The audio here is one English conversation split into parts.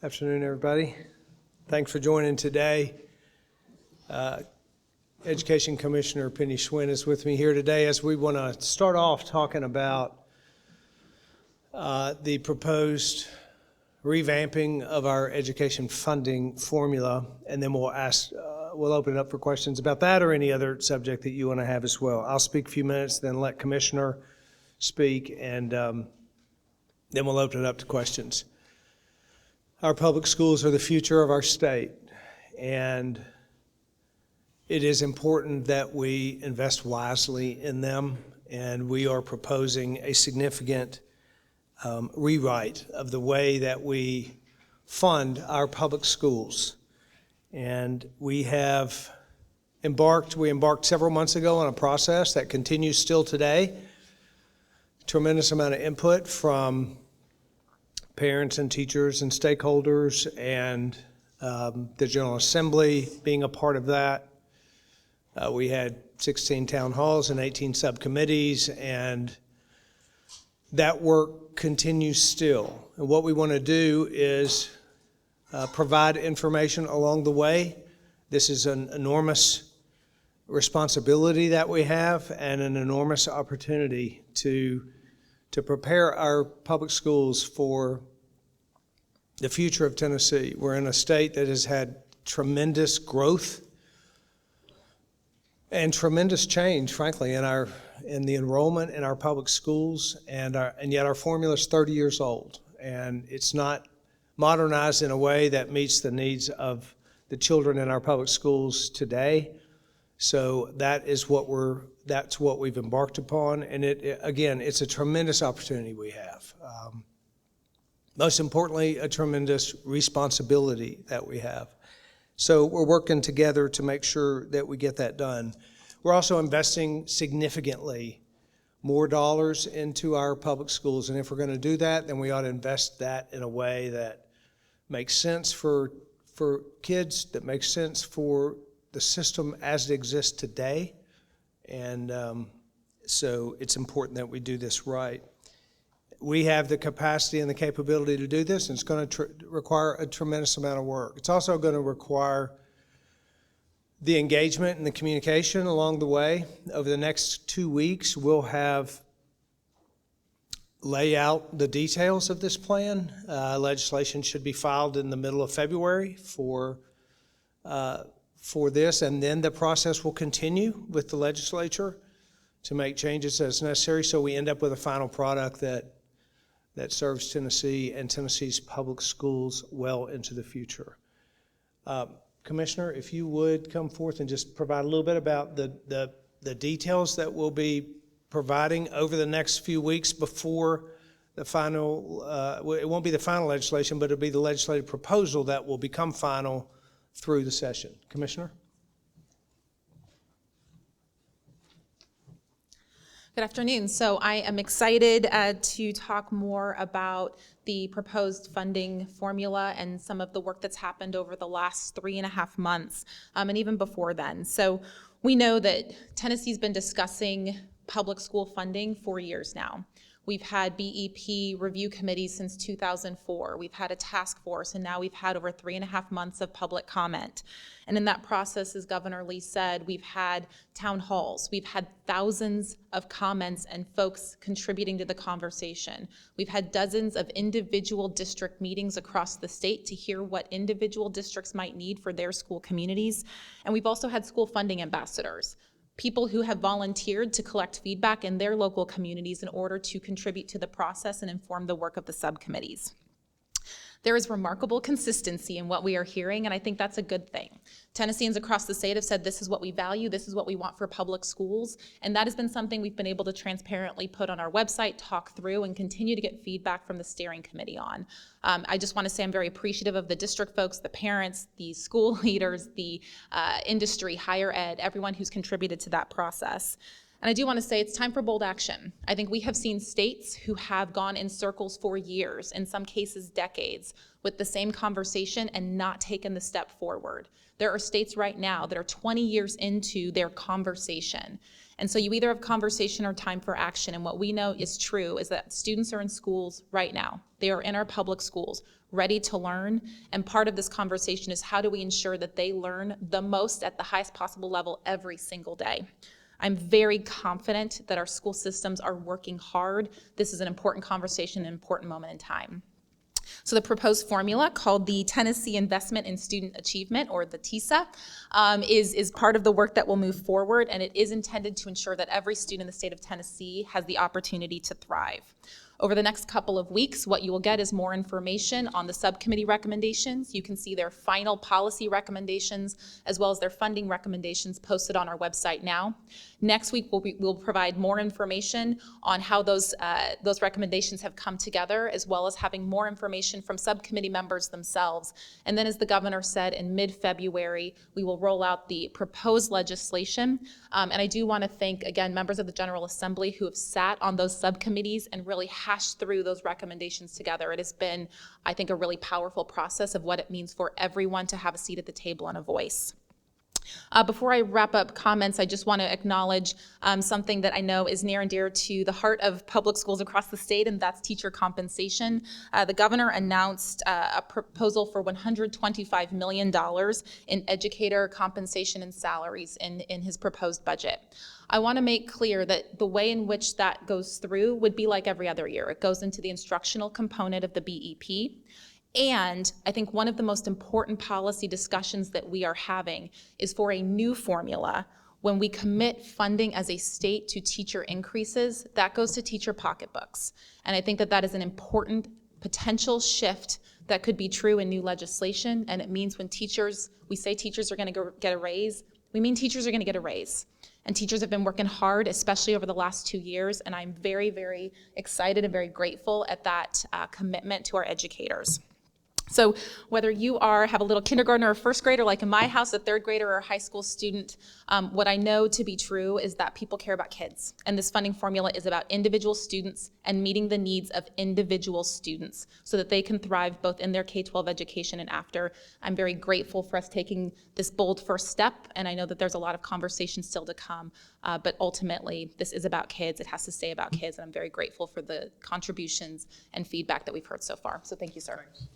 Afternoon, everybody. Thanks for joining today. Education Commissioner Penny Schwinn is with me here today as we want to start off talking about the proposed revamping of our education funding formula, and then we'll open it up for questions about that or any other subject that you want to have as well. I'll speak a few minutes, then let Commissioner speak, and then we'll open it up to questions. Our public schools are the future of our state, and it is important that we invest wisely in them, and we are proposing a significant rewrite of the way that we fund our public schools. And we embarked several months ago on a process that continues still today. Tremendous amount of input from parents and teachers and stakeholders, and the General Assembly being a part of that. We had 16 town halls and 18 subcommittees, and that work continues still. And what we want to do is provide information along the way. This is an enormous responsibility that we have and an enormous opportunity to prepare our public schools for the future of Tennessee. We're in a state that has had tremendous growth and tremendous change, frankly, in the enrollment in our public schools, and yet our formula is 30 years old, and it's not modernized in a way that meets the needs of the children in our public schools today. So that's what we've embarked upon, and it's a tremendous opportunity we have. Most importantly, a tremendous responsibility that we have. So we're working together to make sure that we get that done. We're also investing significantly more dollars into our public schools, and if we're going to do that, then we ought to invest that in a way that makes sense for kids, that makes sense for the system as it exists today, and so it's important that we do this right. We have the capacity and the capability to do this, and it's going to require a tremendous amount of work. It's also going to require the engagement and the communication along the way. Over the next 2 weeks, we'll lay out the details of this plan. Legislation should be filed in the middle of February for this, and then the process will continue with the legislature to make changes as necessary, so we end up with a final product that serves Tennessee and Tennessee's public schools well into the future. Commissioner, if you would come forth and just provide a little bit about the details that we'll be providing over the next few weeks before the final, it won't be the final legislation, but it'll be the legislative proposal that will become final through the session. Commissioner? Good afternoon. So I am excited to talk more about the proposed funding formula and some of the work that's happened over the last 3.5 months, and even before then. So we know that Tennessee's been discussing public school funding for years now. We've had BEP review committees since 2004. We've had a task force, and now we've had over 3.5 months of public comment. And in that process, as Governor Lee said, we've had town halls. We've had thousands of comments and folks contributing to the conversation. We've had dozens of individual district meetings across the state to hear what individual districts might need for their school communities. And we've also had school funding ambassadors, people who have volunteered to collect feedback in their local communities in order to contribute to the process and inform the work of the subcommittees. There is remarkable consistency in what we are hearing, and I think that's a good thing. Tennesseans across the state have said this is what we value, this is what we want for public schools, and that has been something we've been able to transparently put on our website, talk through, and continue to get feedback from the steering committee on. I just want to say I'm very appreciative of the district folks, the parents, the school leaders, the industry, higher ed, everyone who's contributed to that process. And I do want to say it's time for bold action. I think we have seen states who have gone in circles for years, in some cases decades, with the same conversation and not taken the step forward. There are states right now that are 20 years into their conversation. And so you either have conversation or time for action. And what we know is true is that students are in schools right now. They are in our public schools ready to learn. And part of this conversation is how do we ensure that they learn the most at the highest possible level every single day. I'm very confident that our school systems are working hard. This is an important conversation, an important moment in time. So the proposed formula, called the Tennessee Investment in Student Achievement, or the TISA, is part of the work that will move forward, and it is intended to ensure that every student in the state of Tennessee has the opportunity to thrive. Over the next couple of weeks, what you will get is more information on the subcommittee recommendations. You can see their final policy recommendations as well as their funding recommendations posted on our website now. Next week, we'll provide more information on how those recommendations have come together, as well as having more information from subcommittee members themselves. And then, as the governor said, in mid-February, we will roll out the proposed legislation. And I do want to thank, again, members of the General Assembly who have sat on those subcommittees and really hashed through those recommendations together. It has been, I think, a really powerful process of what it means for everyone to have a seat at the table and a voice. Before I wrap up comments, I just want to acknowledge something that I know is near and dear to the heart of public schools across the state, and that's teacher compensation. The governor announced a proposal for $125 million in educator compensation and salaries in his proposed budget. I want to make clear that the way in which that goes through would be like every other year. It goes into the instructional component of the BEP. And I think one of the most important policy discussions that we are having is for a new formula. When we commit funding as a state to teacher increases, that goes to teacher pocketbooks. And I think that that is an important potential shift that could be true in new legislation. And it means when we say teachers are going to get a raise, we mean teachers are going to get a raise. And teachers have been working hard, especially over the last 2 years. And I'm very, very excited and very grateful at that commitment to our educators. So whether you have a little kindergartner or first grader, like in my house, a third grader or a high school student, what I know to be true is that people care about kids. And this funding formula is about individual students and meeting the needs of individual students so that they can thrive both in their K-12 education and after. I'm very grateful for us taking this bold first step, and I know that there's a lot of conversation still to come, but ultimately this is about kids. It has to stay about kids, and I'm very grateful for the contributions and feedback that we've heard so far. So thank you, sir. Thanks.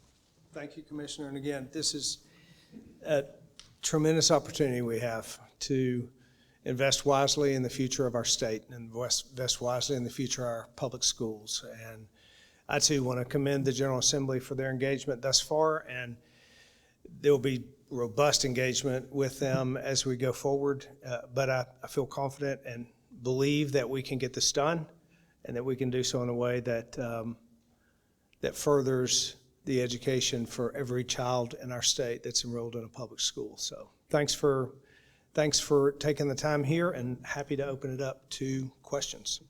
Thank you, Commissioner. And again, this is a tremendous opportunity we have to invest wisely in the future of our state and invest wisely in the future of our public schools. And I too want to commend the General Assembly for their engagement thus far, and there will be robust engagement with them as we go forward. But I feel confident and believe that we can get this done, and that we can do so in a way that that furthers the education for every child in our state that's enrolled in a public school. So thanks for taking the time here, and happy to open it up to questions.